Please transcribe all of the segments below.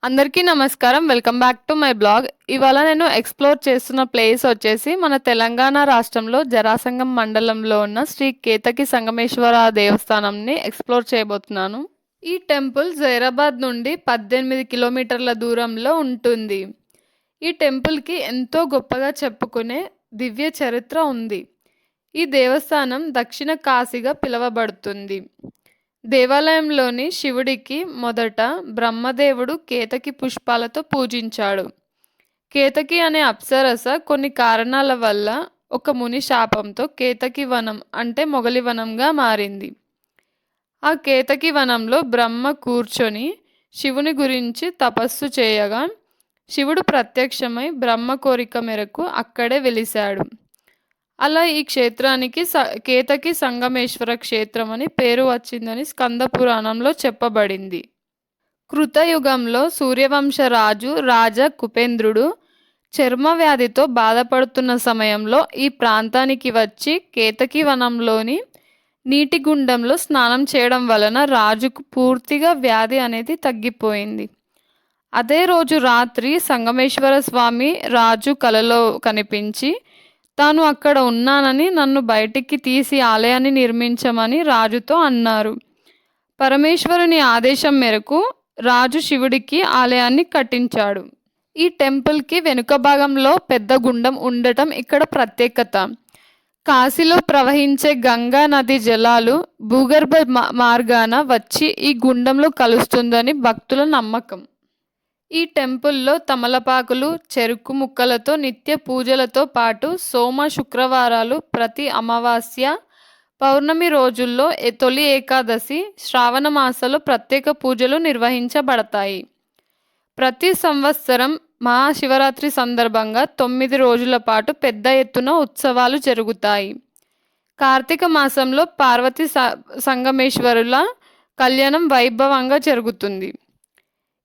అందరికీ నమస్కారం. Welcome back to my blog. ఇవాళ నేను ఎక్స్‌ప్లోర్ చేస్తున్న ప్లేస్ వచ్చేసి మన తెలంగాణ రాష్ట్రంలో జరాసంగం మండలంలో ఉన్న శ్రీ కేతకి సంగమేశ్వర దేవస్థానంని ఎక్స్‌ప్లోర్ చేయబోతున్నాను. ఈ టెంపుల్ జైరాబాద్ నుండి 18 కిలోమీటర్ల దూరంలో ఉంటుంది. ఈ టెంపుల్‌కి ఎంతో గొప్పగా చెప్పుకునే దివ్య చరిత్ర ఉంది. ఈ దేవస్థానం దక్షిణ కాశీగా పిలువబడుతుంది. దేవాలయంలోని శివుడికి మొదట బ్రహ్మదేవుడు కేతకి పుష్పాలతో పూజించాడు. కేతకి అనే అప్సరస కొన్ని కారణాల వల్ల ఒక ముని శాపంతో కేతకి వనం అంటే మొగలి వనంగా మారింది. ఆ కేతకి వనంలో బ్రహ్మ కూర్చొని శివుని గురించి తపస్సు చేయగా శివుడు ప్రత్యక్షమై బ్రహ్మ కోరిక మేరకు అక్కడే వెలిశాడు. అలా ఈ క్షేత్రానికి కేతకి సంగమేశ్వర క్షేత్రం అని పేరు వచ్చిందని స్కంద పురాణంలో చెప్పబడింది. కృతయుగంలో సూర్యవంశ రాజు రాజా కుపేంద్రుడు చర్మ వ్యాధితో బాధపడుతున్న సమయంలో ఈ ప్రాంతానికి వచ్చి కేతకి వనంలోని నీటి గుండంలో స్నానం చేయడం వలన రాజుకు పూర్తిగా వ్యాధి అనేది తగ్గిపోయింది. అదే రోజు రాత్రి సంగమేశ్వర స్వామి రాజు కలలో కనిపించి తాను అక్కడ ఉన్నానని నన్ను బయటికి తీసి ఆలయాన్ని నిర్మించమని రాజుతో అన్నారు. పరమేశ్వరుని ఆదేశం మేరకు రాజు శివుడికి ఆలయాన్ని కట్టించాడు. ఈ టెంపుల్కి వెనుక భాగంలో పెద్ద గుండం ఉండటం ఇక్కడ ప్రత్యేకత. కాశీలో ప్రవహించే గంగా నది జలాలు భూగర్భ మార్గాన వచ్చి ఈ గుండంలో కలుస్తుందని భక్తుల నమ్మకం. ఈ టెంపుల్లో తమలపాకులు, చెరుకు ముక్కలతో నిత్య పూజలతో పాటు సోమ శుక్రవారాలు, ప్రతి అమావాస్య, పౌర్ణమి రోజుల్లో తొలి ఏకాదశి, శ్రావణ మాసంలో ప్రత్యేక పూజలు నిర్వహించబడతాయి. ప్రతి సంవత్సరం మహాశివరాత్రి సందర్భంగా 9 రోజుల పాటు పెద్ద ఎత్తున ఉత్సవాలు జరుగుతాయి. కార్తీక మాసంలో పార్వతీ సంగమేశ్వరుల కళ్యాణం వైభవంగా జరుగుతుంది.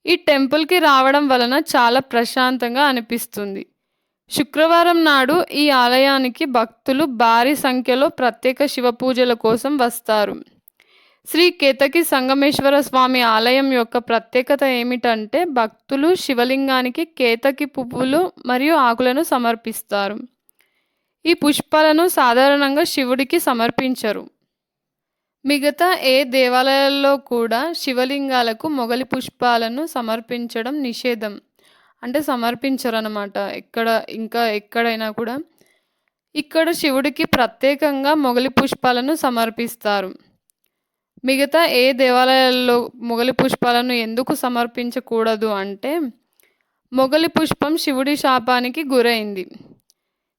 ఈ టెంపుల్కి రావడం వలన చాలా ప్రశాంతంగా అనిపిస్తుంది. శుక్రవారం నాడు ఈ ఆలయానికి భక్తులు భారీ సంఖ్యలో ప్రత్యేక శివ పూజల కోసం వస్తారు. శ్రీ కేతకి సంగమేశ్వర స్వామి ఆలయం యొక్క ప్రత్యేకత ఏమిటంటే భక్తులు శివలింగానికి కేతకి పువ్వులు మరియు ఆకులను సమర్పిస్తారు. ఈ పుష్పాలను సాధారణంగా శివుడికి సమర్పించరు. మిగతా ఏ దేవాలయాల్లో కూడా శివలింగాలకు మొగలి పుష్పాలను సమర్పించడం నిషేధం. అంటే సమర్పించరు అన్నమాట. ఎక్కడైనా కూడా ఇక్కడ శివుడికి ప్రత్యేకంగా మొగలి పుష్పాలను సమర్పిస్తారు. మిగతా ఏ దేవాలయాల్లో మొగలి పుష్పాలను ఎందుకు సమర్పించకూడదు అంటే మొగలి పుష్పం శివుడి శాపానికి గురైంది.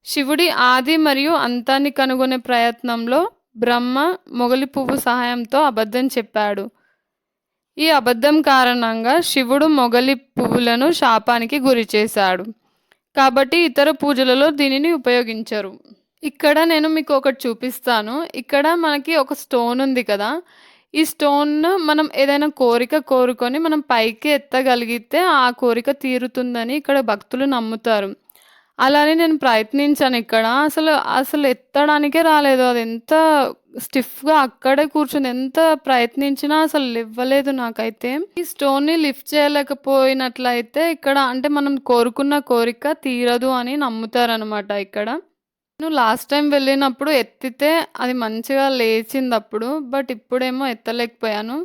శివుడి ఆది మరియు అంతాన్ని కనుగొనే ప్రయత్నంలో బ్రహ్మ మొగలి పువ్వు సహాయంతో అబద్ధం చెప్పాడు. ఈ అబద్ధం కారణంగా శివుడు మొగలి పువ్వులను శాపానికి గురి చేశాడు. కాబట్టి ఇతర పూజలలో దీనిని ఉపయోగించరు. ఇక్కడ నేను మీకు ఒకటి చూపిస్తాను. ఇక్కడ మనకి ఒక స్టోన్ ఉంది కదా, ఈ స్టోన్ మనం ఏదైనా కోరిక కోరుకొని మనం పైకి ఎత్తగలిగితే ఆ కోరిక తీరుతుందని ఇక్కడ భక్తులు నమ్ముతారు. అలానే నేను ప్రయత్నించాను ఇక్కడ. అసలు ఎత్తడానికే రాలేదు. అది ఎంత స్టిఫ్‌గా అక్కడే కూర్చుంది. ఎంత ప్రయత్నించినా అసలు లేవ్వలేదు నాకైతే. ఈ స్టోన్‌ని లిఫ్ట్ చేయలేకపోయినట్లయితే ఇక్కడ అంటే మనం కోరుకున్న కోరిక తీరదు అని నమ్ముతారనమాట ఇక్కడ. నేను లాస్ట్ టైం వెళ్ళినప్పుడు ఎత్తితే అది మంచిగా లేచిందప్పుడు. బట్ ఇప్పుడేమో ఎత్తలేకపోయాను.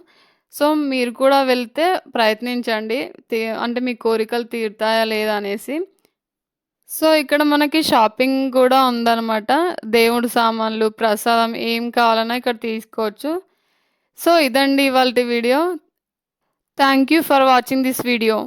సో మీరు కూడా వెళ్తే ప్రయత్నించండి. అంటే మీ కోరికలు తీరుతాయా లేదా అనేసి. సో ఇక్కడ మనకి షాపింగ్ కూడా ఉందన్నమాట. దేవుడి సామాన్లు, ప్రసాదం ఏం కావాలన్నా ఇక్కడ తీసుకోవచ్చు. సో ఇదండి ఇవాల్టి video. Thank you for watching this video.